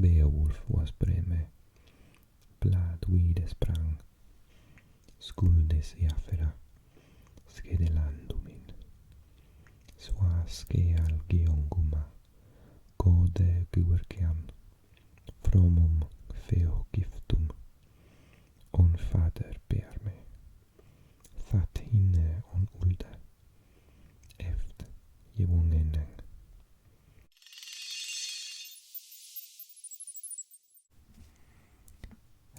Beowulf was breme, blad vide sprang, skuldes iafera, skedelandumin, skeal geonguma, gode guercian, fromum feo giftum, on fader berme, that hinne on ulde, eft jevungeneng.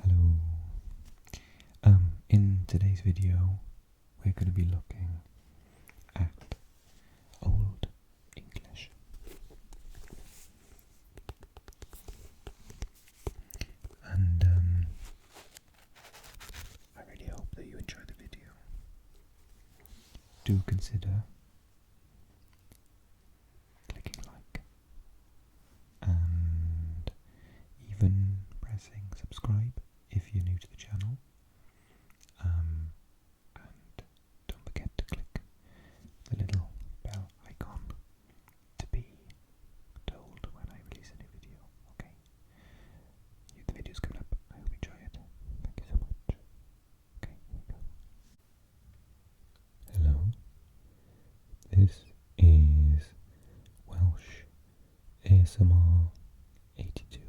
Hello. In today's video, we're going to be looking at Old English. And I really hope that you enjoy the video. Do consider clicking like and even pressing subscribe if you're new to the channel. And don't forget to click the little bell icon to be told when I release a new video. Okay? The video's coming up. I hope you enjoy it. Thank you so much. Okay, here we go. Hello. This is Welsh ASMR 82.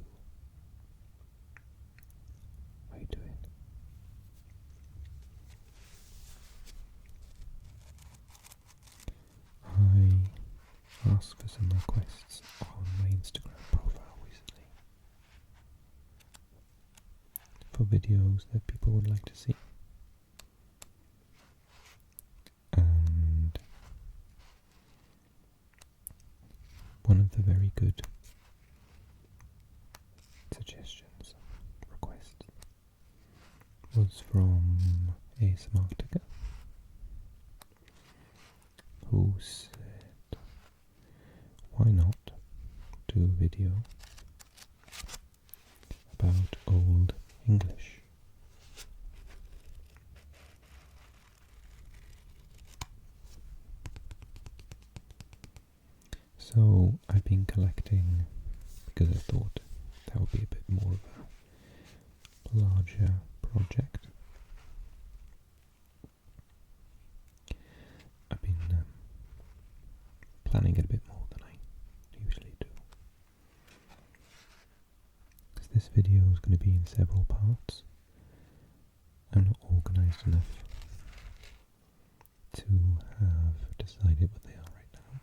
How are you doing? I asked for some requests on my Instagram profile recently for videos that people would like to see. And one of the very good suggestions, requests, was from ASMR, who said, why not do a video about Old English? So I've been collecting, because I thought that would be a bit more of a larger project. I've been planning it a bit more than I usually do. Because this video is going to be in several parts. I'm not organised enough to have decided what they are right now.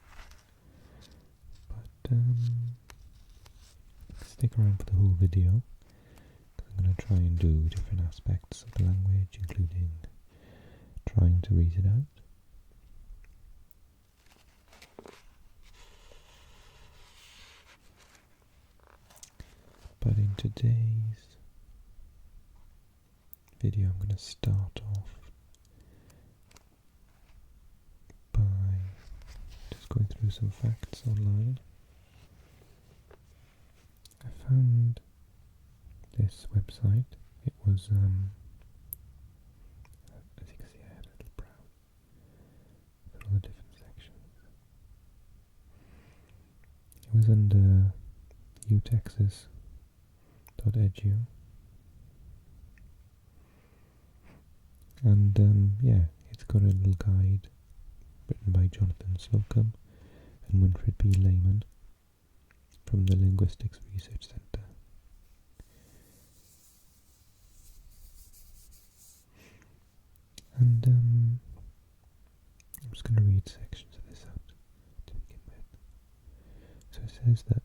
But stick around for the whole video, because I'm going to try and do different aspects of the language, including trying to read it out. But in today's video, I'm going to start off by just going through some facts online. I found this website. It was, as you can see, I had a little browse for all the different sections. It was under utexas.edu, and yeah, it's got a little guide written by Jonathan Slocum and Winfred B. Lehman from the Linguistics Research Centre. And I'm just going to read sections of this out to begin with. So it says that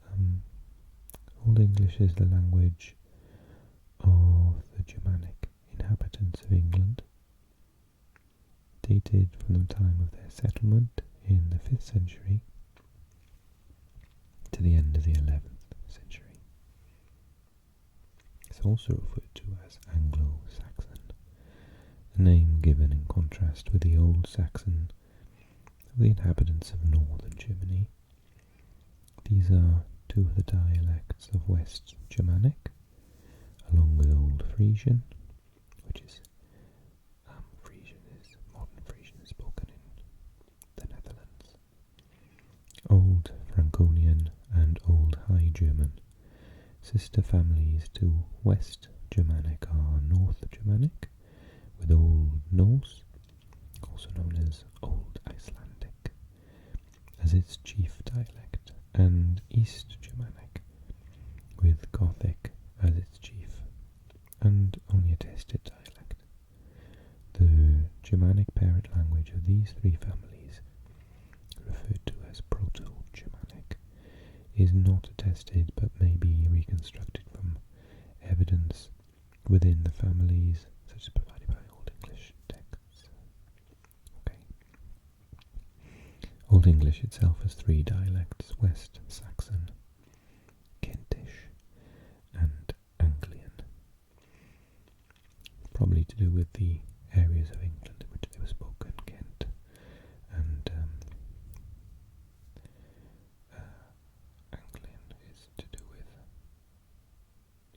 Old English is the language of the Germanic inhabitants of England, dated from the time of their settlement in the 5th century to the end of the 11th century. It's also referred to as Anglo-Saxon, a name given in contrast with the Old Saxon of the inhabitants of northern Germany. These are two of the dialects of West Germanic, along with Old Frisian, which is modern Frisian is spoken in the Netherlands, Old Franconian and Old High German, Sister families to West Germanic are North Germanic, with Old Norse, also known as Old Icelandic, as its chief dialect, and East Germanic, with Gothic as its chief and only attested dialect. The Germanic parent language of these three families, referred to as Proto-Germanic, is not attested but may be reconstructed from evidence within the families, such as provided by Old English texts. Okay. Old English itself has three dialects: West Saxon, Kentish, and Anglian. Probably to do with the areas of England in which they were spoken, Kent and Anglian is to do with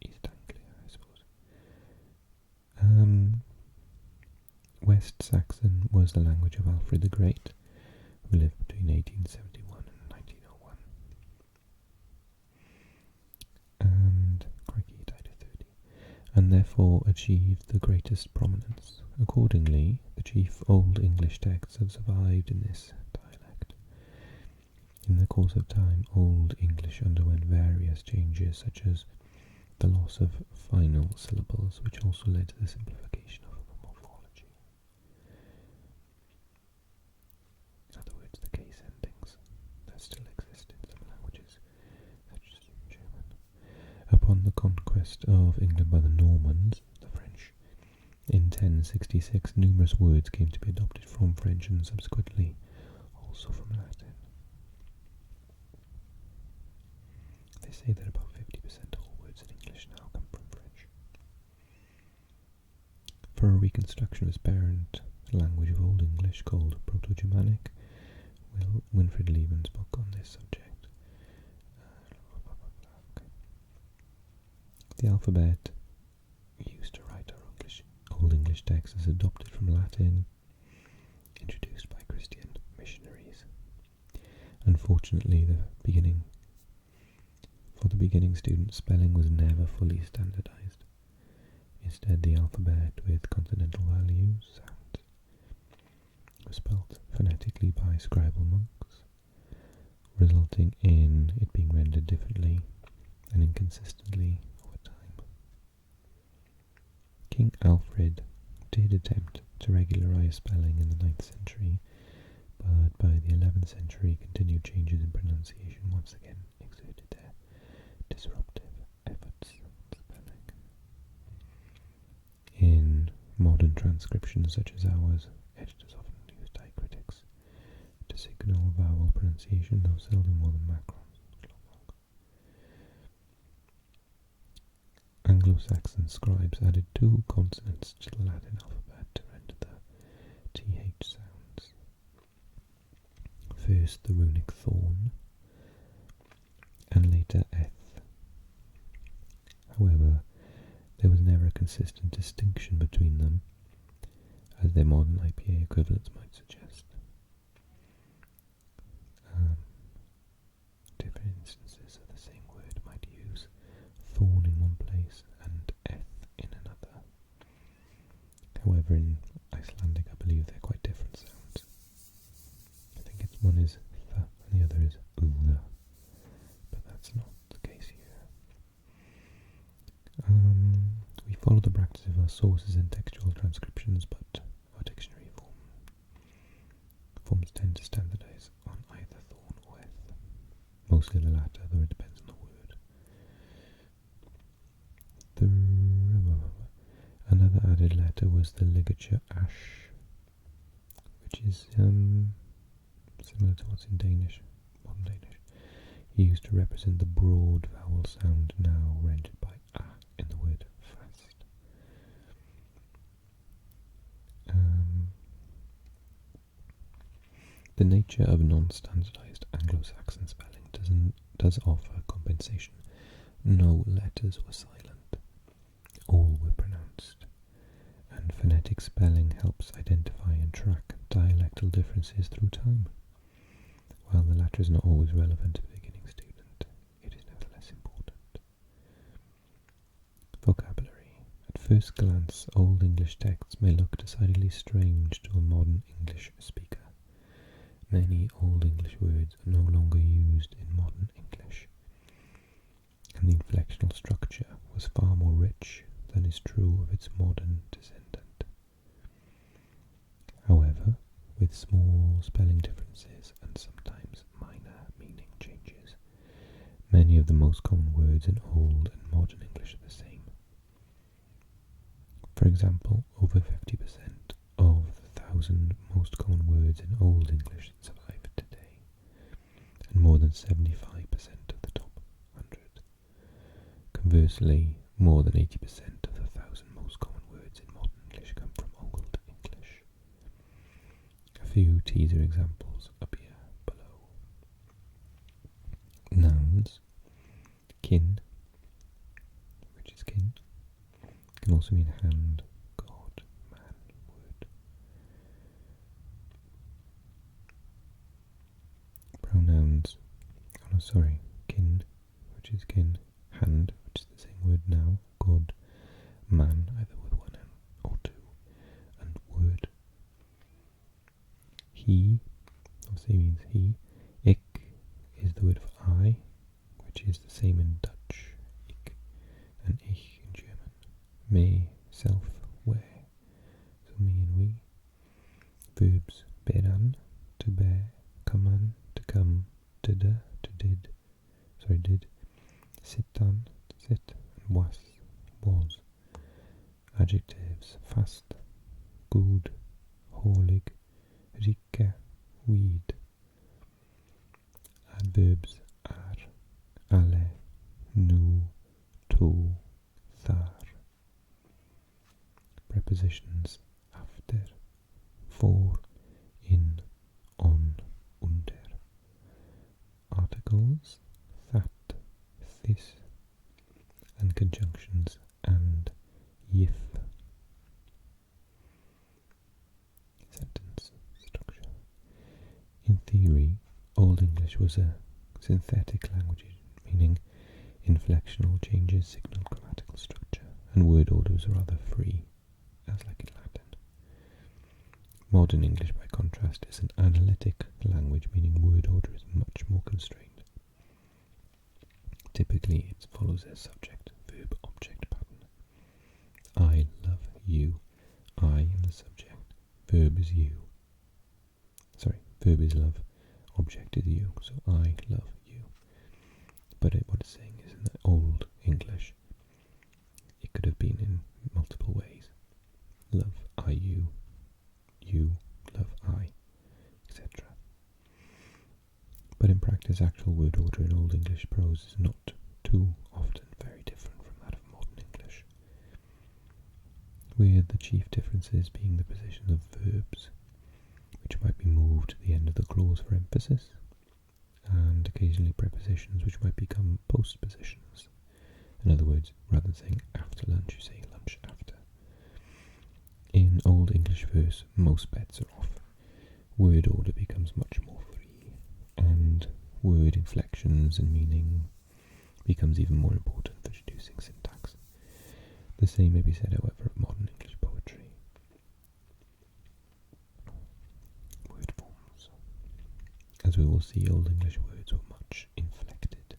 East Anglia, I suppose. West Saxon was the language of Alfred the Great, who lived between 1871 and 1901. And crikey, he died at 30, and therefore achieved the greatest prominence. Accordingly, the chief Old English texts have survived in this dialect. In the course of time, Old English underwent various changes, such as the loss of final syllables, which also led to the simplification of morphology. In other words, the case endings that still exist in some languages, such as German. Upon the conquest of England by the Normans, the French, in 1066, numerous words came to be adopted from French and subsequently also from Latin. They say that about 50% of all words in English now come from French. For a reconstruction of its parent language of Old English called Proto-Germanic, Winfried Lieben's book on this subject. Okay. The alphabet used to write our Old English text is adopted from Latin, introduced by Christian missionaries. Unfortunately, for the beginning student, spelling was never fully standardized. Instead, the alphabet with consonantal values, sounds, was spelt phonetically by scribal monks, resulting in it being rendered differently and inconsistently over time. King Alfred did attempt to regularize spelling in the 9th century, but by the 11th century, continued changes in pronunciation once again exerted their disruptive efforts on spelling. In modern transcriptions such as ours, editors often use diacritics to signal vowel pronunciation, though seldom more than macrons. Anglo-Saxon scribes added 2 consonants to the Latin alphabet to render the th sounds. First the runic thorn, and later eth. However, there was never a consistent distinction between them, as their modern IPA equivalents might suggest. Different instances of the same word might use thorn in one place and eth in another. However, in Icelandic, I believe they're quite different sounds. I think one is th and the other is the, but that's not the case here. We follow the practice of our sources and textual transcriptions, but our dictionary forms tend to standardize on either thorn or eth. Mostly the latter, though it depends on the word. Another added letter was the ligature ash, which is similar to what's in Danish, modern Danish, used to represent the broad vowel sound now rendered by a in the word fast. The nature of non-standardized Anglo-Saxon spelling does offer compensation. No letters were silent, all were pronounced, and phonetic spelling helps identify and track dialectal differences through time. While the latter is not always relevant to the beginning student, it is nevertheless important. first glance, Old English texts may look decidedly strange to a modern English speaker. Many Old English words are no longer used in modern English, and the inflectional structure was far more rich than is true of its modern descendant. However, with small spelling differences and sometimes minor meaning changes, many of the most common words in Old and Modern English are the same. For example, over 50% of the 1,000 most common words in Old English survive today, and more than 75% of the top 100. Conversely, more than 80% of the 1,000 most common words in Modern English come from Old English. A few teaser examples appear below. Nouns. Kin, which is kin, can also mean hand, god, man, word. Pronouns. Kin, which is kin, hand, which is the same word now, god, man, either with one N or two, and word. He, obviously means he. Ik is the word for I, which is the same in Dutch, ik, and ich in German. Me, self, where, so me and we. Verbs, beran, to bear, kaman, to come, to did, sittan, sit, and was. Adjectives, fast, good, hålig, rike, weed. Adverbs, alle, nu, to, thar. Prepositions, after, for, in, on, under. Articles, that, this, and conjunctions, and, if. Sentence structure. In theory, Old English was a synthetic language, meaning inflectional changes signal grammatical structure, and word orders are rather free, as like in Latin. Modern English, by contrast, is an analytic language, meaning word order is much more constrained. Typically, it follows a subject-verb-object pattern. I love you. I am the subject. Verb is you. Verb is love. Object is you. So I love you. But what it's saying is in the Old English, it could have been in multiple ways. Love, I, you, love, I, etc. But in practice, actual word order in Old English prose is not too often very different from that of Modern English, with the chief differences being the positions of verbs, which might be moved to the end of the clause for emphasis, and occasionally prepositions which might become postpositions. In other words, rather than saying after lunch, you say lunch after. In Old English verse, most bets are off. Word order becomes much more free, and word inflections and meaning becomes even more important for deducing syntax. The same may be said, however, of modern English poetry. Word forms. As we will see, Old English words were much inflected.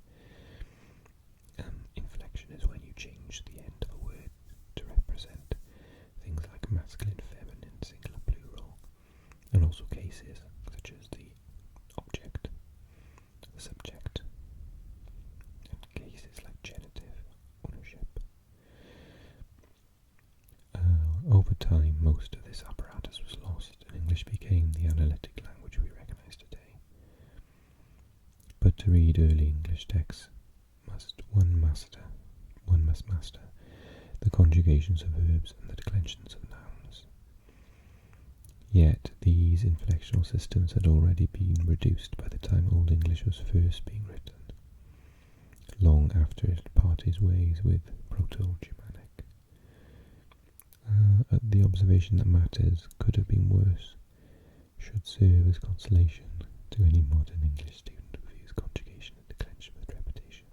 Inflection is when you change the end of a word to represent things like masculine, feminine, singular, plural, and also cases such as the object, the subject, and cases like genitive, ownership. Over time, most of this apparatus was lost, and English became the analytic language we recognize today. But to read early English texts, one must master the conjugations of verbs and the declensions of nouns. Yet these inflectional systems had already been reduced by the time Old English was first being written, long after it had parted its ways with Proto-Germanic. The observation that matters could have been worse should serve as consolation to any modern English student who views conjugation and declension with trepidation.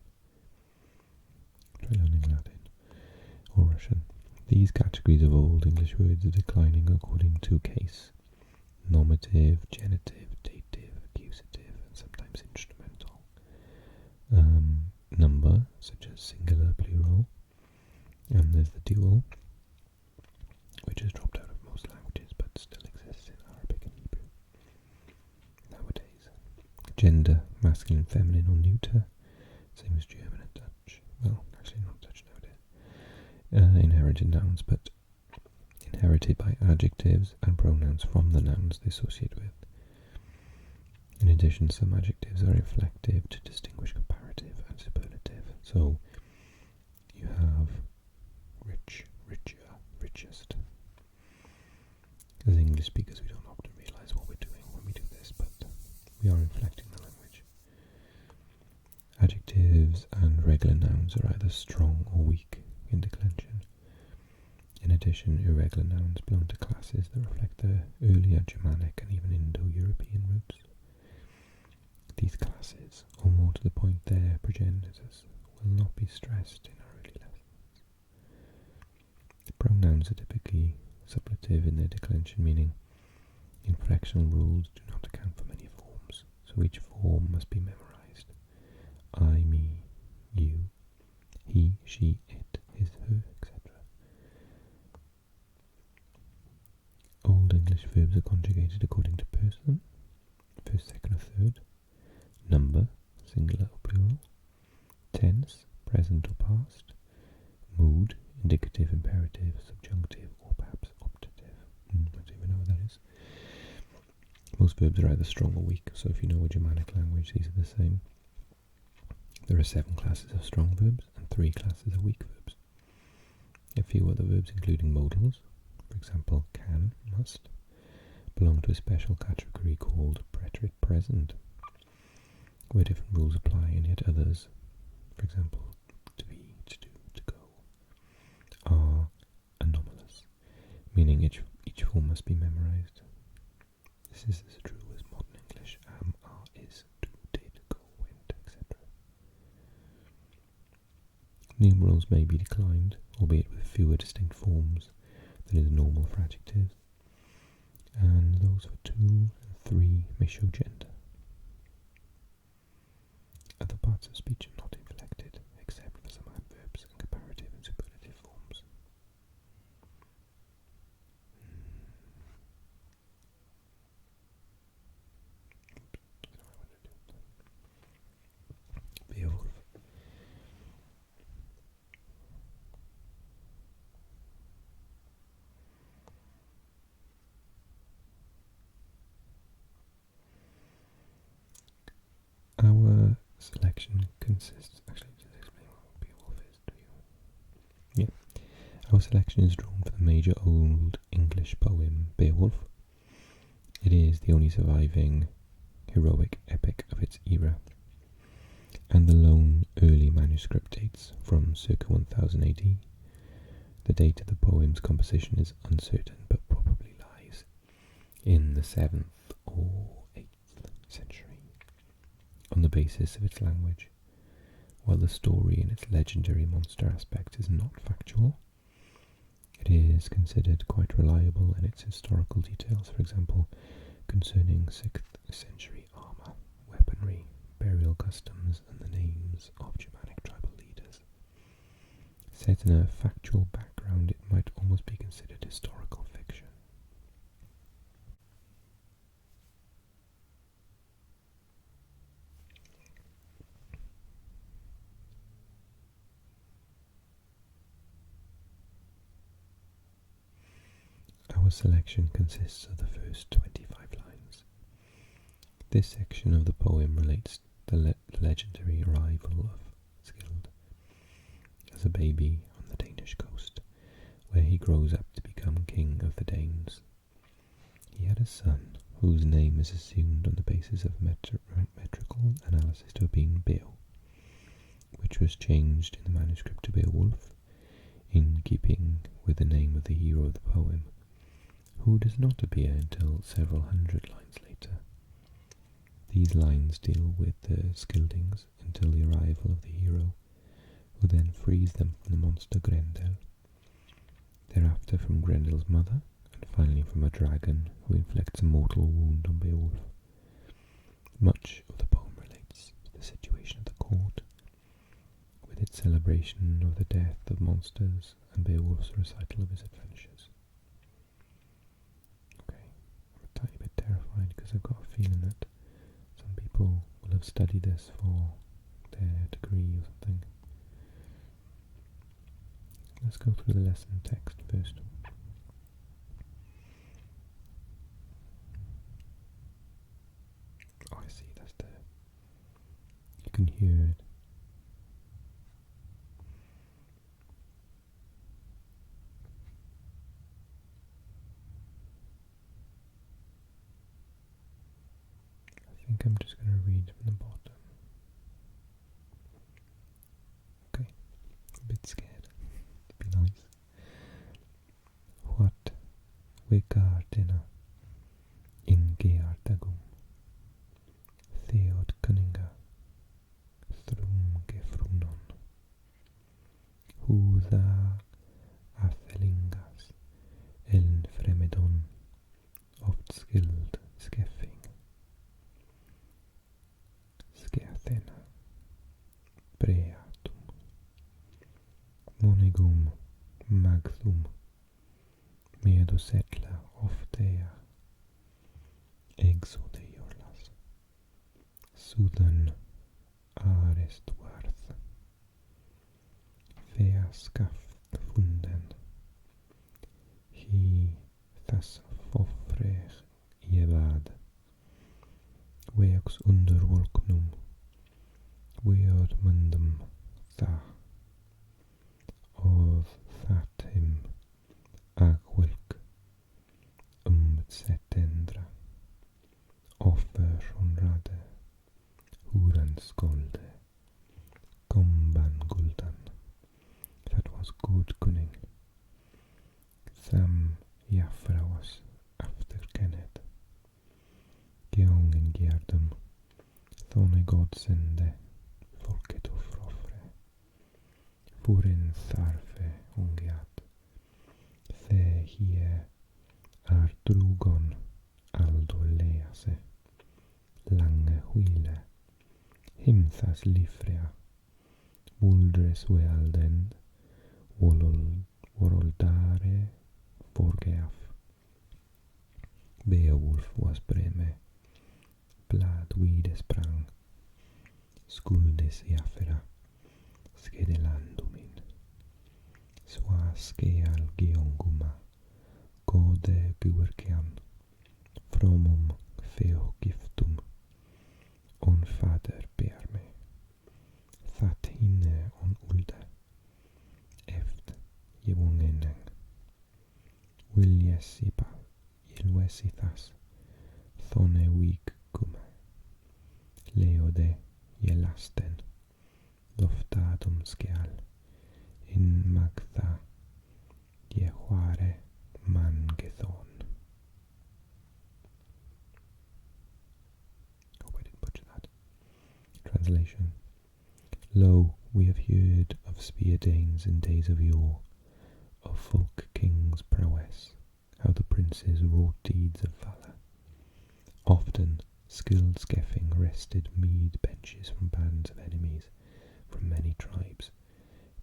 Try learning Latin or Russian. The These categories of Old English words are declining according to case: nominative, genitive, dative, accusative, and sometimes instrumental. Number, such as singular, plural, and there's the dual, which has dropped out of most languages but still exists in Arabic and Hebrew nowadays. Gender, masculine, feminine, or neuter, same as German and Dutch. Well, actually not Dutch nowadays. Inherited nouns, but inherited by adjectives and pronouns from the nouns they associate with. In addition, some adjectives are inflective to distinguish comparative and superlative. So you have rich, richer, richest. As English speakers, we don't often realise what we're doing when we do this, but we are inflecting the language. Adjectives and regular nouns are either strong or weak in declension. In addition, irregular nouns belong to classes that reflect their earlier Germanic and even Indo-European roots. These classes, or more to the point their progenitors, will not be stressed in our early lessons. The pronouns are typically suppletive in their declension, meaning inflectional rules do not account for many forms, so each form must be memorized. I, me, you, he, she, it, his, her, etc. Old English verbs are conjugated according to person, first, second, or third, number, singular or plural, tense, present or past, mood, indicative, imperative, subjunctive, or perhaps optative. I don't even know what that is. Most verbs are either strong or weak, so if you know a Germanic language, these are the same. There are 7 classes of strong verbs and 3 classes of weak verbs. A few other verbs, including modals, for example, can, must, belong to a special category called preterite present, where different rules apply, and yet others, for example, to be, to do, to go, are anomalous, meaning each form must be memorized. This is as true as modern English: am, are, is, do, did, go, went, etc. Numerals may be declined, albeit with fewer distinct forms than is normal for adjectives, and those for 2 and 3 may show gender. Other parts of speech are not inflected, except for some adverbs and comparative and superlative forms. Beowulf. Our selection consists, actually, just explain what Beowulf is to you. Yeah. Our selection is drawn from the major Old English poem Beowulf. It is the only surviving heroic epic of its era, and the lone early manuscript dates from circa 1000 AD. The date of the poem's composition is uncertain, but probably lies in the 7th or 8th century. On the basis of its language, while the story in its legendary monster aspect is not factual, it is considered quite reliable in its historical details, for example, concerning 6th century armour, weaponry, burial customs, and the names of Germanic tribal leaders. Set in a factual background, it might almost be considered historical fiction. Our selection consists of the first 25 lines. This section of the poem relates to the legendary arrival of Scyld as a baby on the Danish coast, where he grows up to become king of the Danes. He had a son whose name is assumed on the basis of metrical analysis to have been Beo, which was changed in the manuscript to Beowulf, in keeping with the name of the hero of the poem, who does not appear until several hundred lines later. These lines deal with the Scyldings until the arrival of the hero, who then frees them from the monster Grendel. thereafter from Grendel's mother, and finally from a dragon who inflicts a mortal wound on Beowulf. Much of the poem relates to the situation at the court, with its celebration of the death of monsters and Beowulf's recital of his adventures. Okay, I'm a tiny bit terrified because I've got a feeling that some people will have studied this for their degree or something. Let's go through the lesson text first. Oh, I see, that's the... You can hear it. I think I'm just going to read from the bottom. Okay, a bit scared. Be nice. What Wigardina in Geardagum Theod Cunninga Thrum Gefrunon Húða Athelingas Eln Fremedon Oft Skild Skeffing Skeathena Breatum Monigum Magthum Medosetla Oftea Exodejorlas Sudan Arestwarth Feaskaft Funden Hi Thas Fofrech Jevad Weox Undervolknum Weod Mundum Tha Odd Thathim Agwilk Setendra Offer Honrade Huran Skolde Komban Guldan. That was good kunning. Tham Jafrawas after Kenneth Geongen Gjerdum Thone Godsende Folket och Frofre Furin Tharfe Ungiat The Hie Ardrugon Aldo Lease Lange Huile Himthas Lifrea Wuldres Wealdend Woroldare Borgeaf Beowulf was breme Blad Wides Sprang Skuldes Jafera Skedelandumin Swa Skeal Geonguma Gode Guerkian Fromum Feo Giftum On Fader Berme That hinne on Ulde Eft Jewungeneng Wiljesipa Ilwesithas Thone Wig Gume Leode Jelasten Loftadum Skeal In Magtha Jehuare Mangethon. Hope I didn't butcher that. Translation. Lo, we have heard of spear Danes in days of yore, of folk kings' prowess, how the princes wrought deeds of valour. Often skilled Skeffing wrested mead benches from bands of enemies, from many tribes,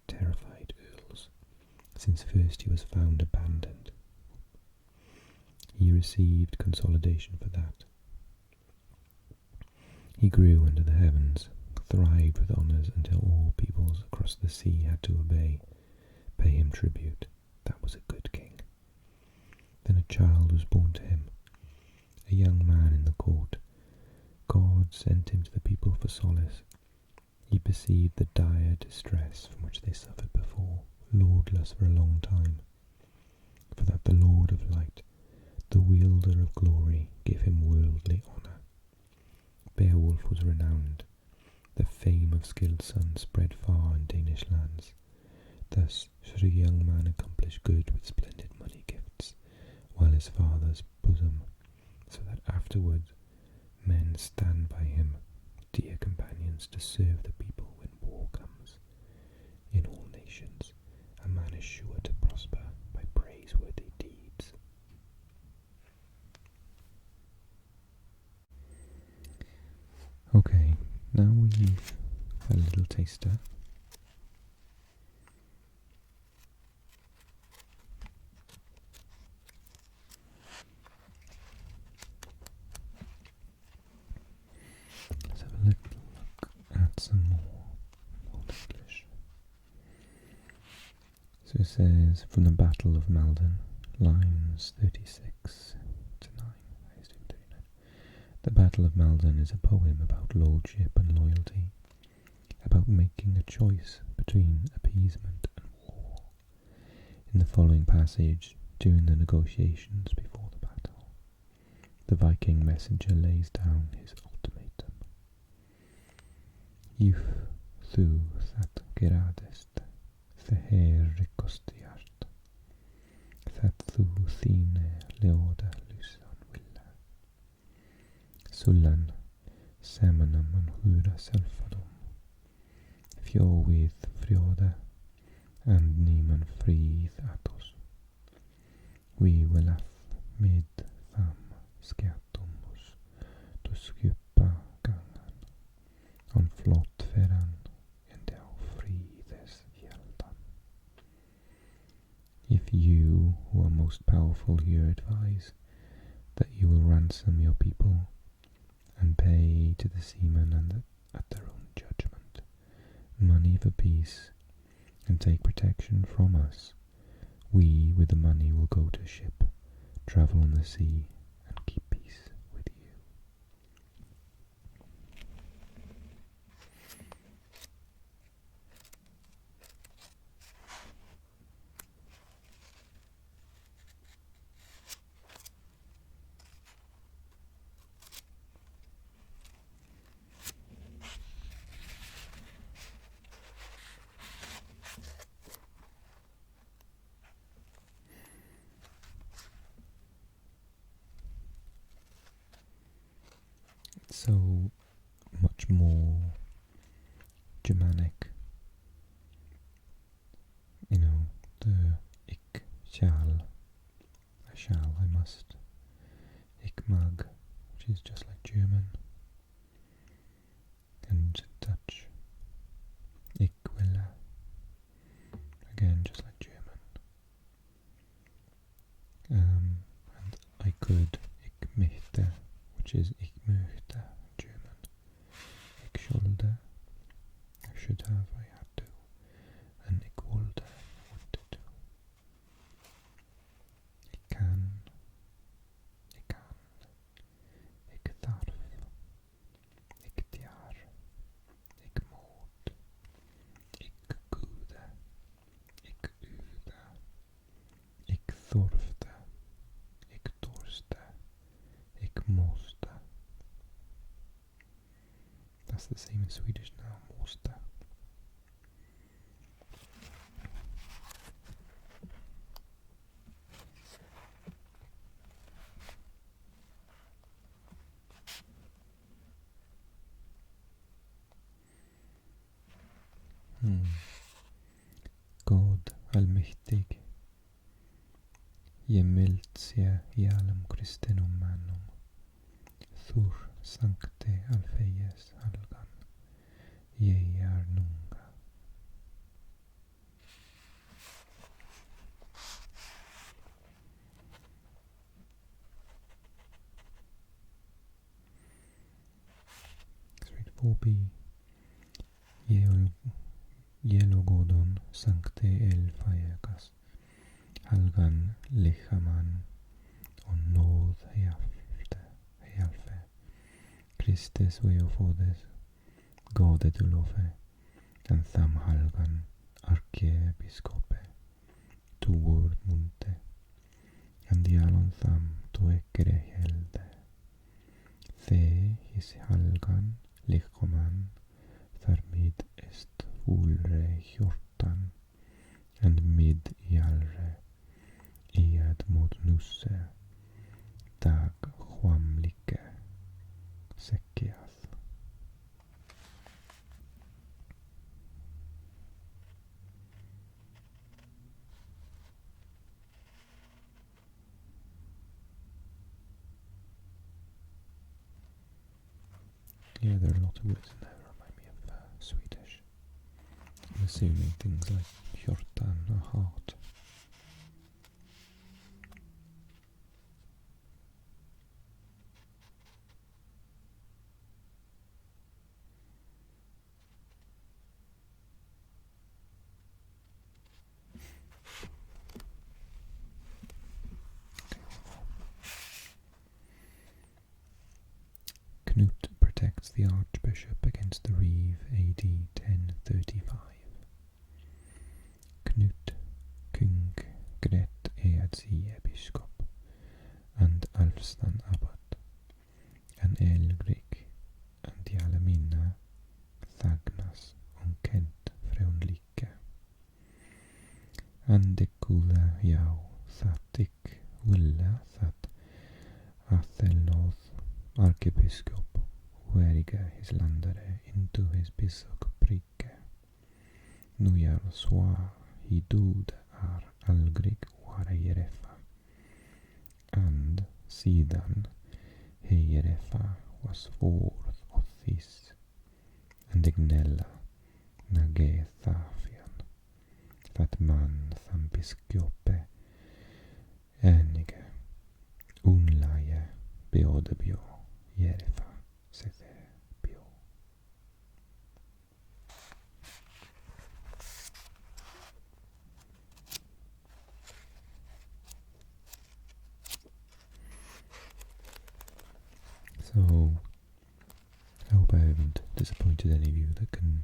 terrified earls, since first he was found abandoned. He received consolidation for that. He grew under the heavens, thrived with honours until all peoples across the sea had to pay him tribute. That was a good king. Then a child was born to him, a young man in the court. God sent him to the people for solace. He perceived the dire distress from which they suffered before, lordless for a long time, for that the Lord of Light, the wielder of glory, gave him worldly honour. Beowulf was renowned. The fame of skilled sons spread far in Danish lands. Thus should a young man accomplish good with splendid money gifts, while his father's bosom, so that afterward men stand by him, dear companions, to serve the people when war comes. In all nations, a man is sure to prosper by praying Okay, now we've a little taster. Let's have a little look at some more Old English. So it says, from the Battle of Maldon, lines 36 to 9. I assume 39. The Battle of Maldon is a poem about lordship and loyalty, about making a choice between appeasement and war. In the following passage, during the negotiations before the battle, the Viking messenger lays down his ultimatum. If þú það geradest, það rikostiart, það þú þíne ljóda lusan villa. Sullan, semanam and hura selfadom, fjówið frjóða, and niman fríð atos. We will have mid tham skjatomus, to skjupa gangan, on flott feran, and our fríðes hjeldan. If you, who are most powerful here, advise that you will ransom your people, and pay to the seamen and at their own judgment money for peace, and take protection from us, we with the money will go to ship, travel on the sea, and keep peace with you. So much more Germanic, the ich shall, I must, ich mag, which is just like German, and Dutch, ich will, again just like German, and I could, ich möchte, which is ich möchte, German, ich schulde, I should have, I had to, and ich wollte, wanted to. Ich kann, ich darf, ich djar, ich mod, ich gude, ich ude, ich thorfte, ich dorste, ich måste. That's the same in Swedish now, måste. God allmäktig, ge milt se jälum kristinum manum, thur sancte alfejes halgan, je är nunga. Let's read 4b. Jelogodon sancte elfaegas, halgan lichaman on nåd healfe, Christes veofodes, gode dulofe, and tham halgan arkebiskope, tuor munte, and dialon tham toekere helde, the his halgan lichaman, Thermid est fulre hjortan, and mid jalre, iad mod nusse, dag hwamlike, sekkiath. Yeah, there are a lot of words in there that remind me of Swedish. I'm assuming things like hjortan or heart. Knut protects the archbishop against the reeve AD 1035. Knut kung Gret Eadsie biskop and Alfstan abbot, and Elgrik and Dialemina Thagnas on Kent Freonlike. And de kule jau that ik ville that Athelnoth arkebiskop werige his landare into his biskopsrike. Nu jag svar he dod Algrik vara Jerefa, and sidan he Jerefa was forth of this, and ignella nage thafian, that man tham biskope enige unlaje beodebio Jerefa sethe bio. So, I hope I haven't disappointed any of you that can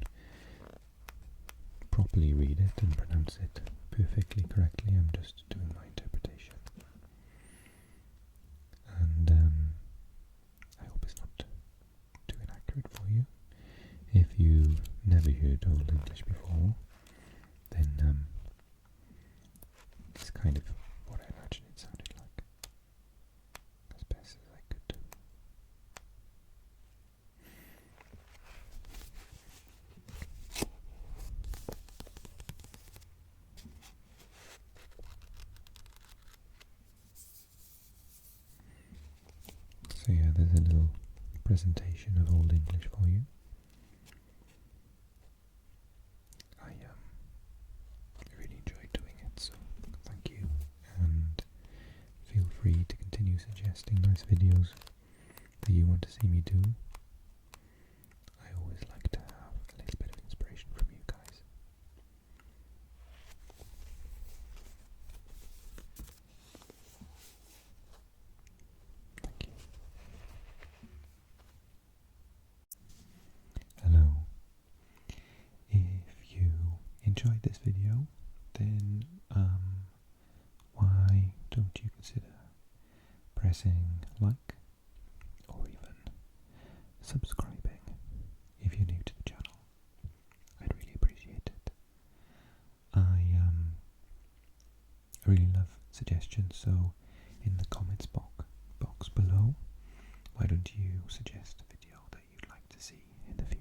properly read it and pronounce it perfectly correctly. I'm just doing my interpretation. And I hope it's not too inaccurate for you. If you've never heard Old English before, then it's kind of what I imagine it sounded like, as best as I could do. So yeah, there's a little presentation of Old English for you. I really enjoyed doing it, so thank you, and feel free to continue suggesting nice videos that you want to see me do. I always like to have a little bit of inspiration from you guys. Thank you. Hello. If you enjoyed this video, then why don't you consider pressing like or even subscribing if you're new to the channel? I'd really appreciate it. I really love suggestions, so in the comments box below, why don't you suggest a video that you'd like to see in the future?